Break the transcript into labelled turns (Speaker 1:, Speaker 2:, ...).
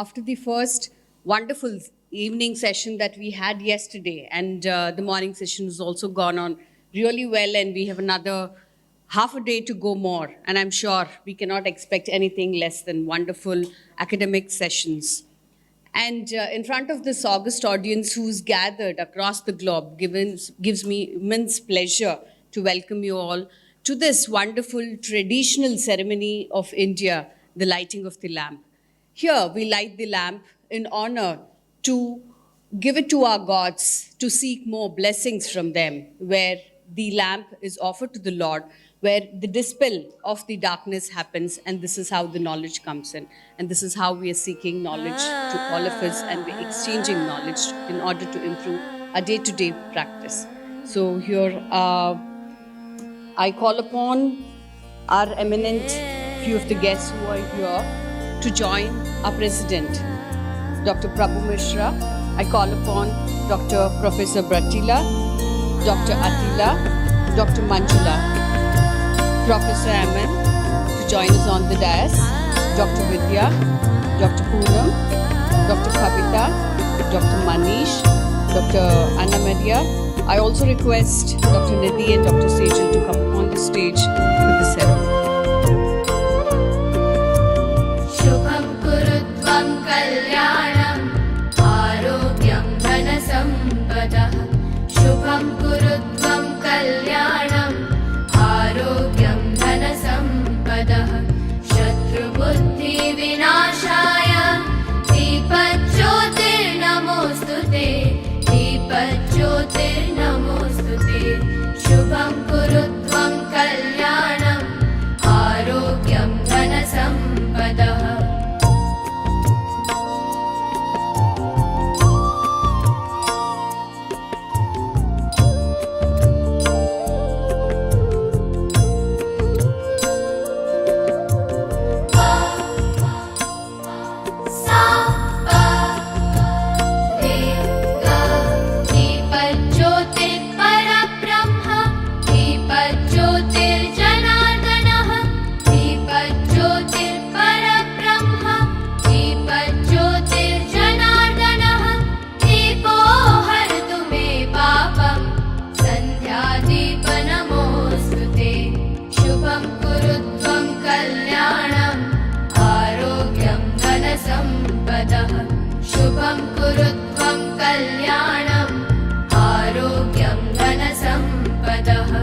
Speaker 1: after the first wonderful evening session that we had yesterday, and the morning session has also gone on really well, and we have another half a day to go more, and I'm sure we cannot expect anything less than wonderful academic sessions. And in front of this august audience who's gathered across the globe, gives me immense pleasure to welcome you all to this wonderful traditional ceremony of India, the lighting of the lamp. Here we light the lamp in honor to give it to our gods, to seek more blessings from them, where the lamp is offered to the Lord, where the dispel of the darkness happens, and this is how the knowledge comes in. And this is how we are seeking knowledge to all of us, and we're exchanging knowledge in order to improve our day-to-day practice. So here I call upon our eminent few of the guests who are here to join our president, Dr. Prabhu Mishra. I call upon Dr. Professor Attila, Dr. Attila, Dr. Manjula, Professor Aman to join us on the dais, Dr. Vidya, Dr. Poonam, Dr. Kavita, Dr. Manish, Dr. Ana Maria. I also request Dr. Nidhi and Dr. Sejal to come on the stage for the ceremony.
Speaker 2: Shubham kurutvam kalyanam arogyam dhanasampadah. Shubham kurutvam kalyanam arogyam dhanasampadah. Shatru buddhi vinashaya deepajyotir namostute. Deepajyotir namostute. Shubham kurutvam kalyanam arogyam dhanasampadah. Shubham kurutvam kalyanam arogyam dhanasampadah.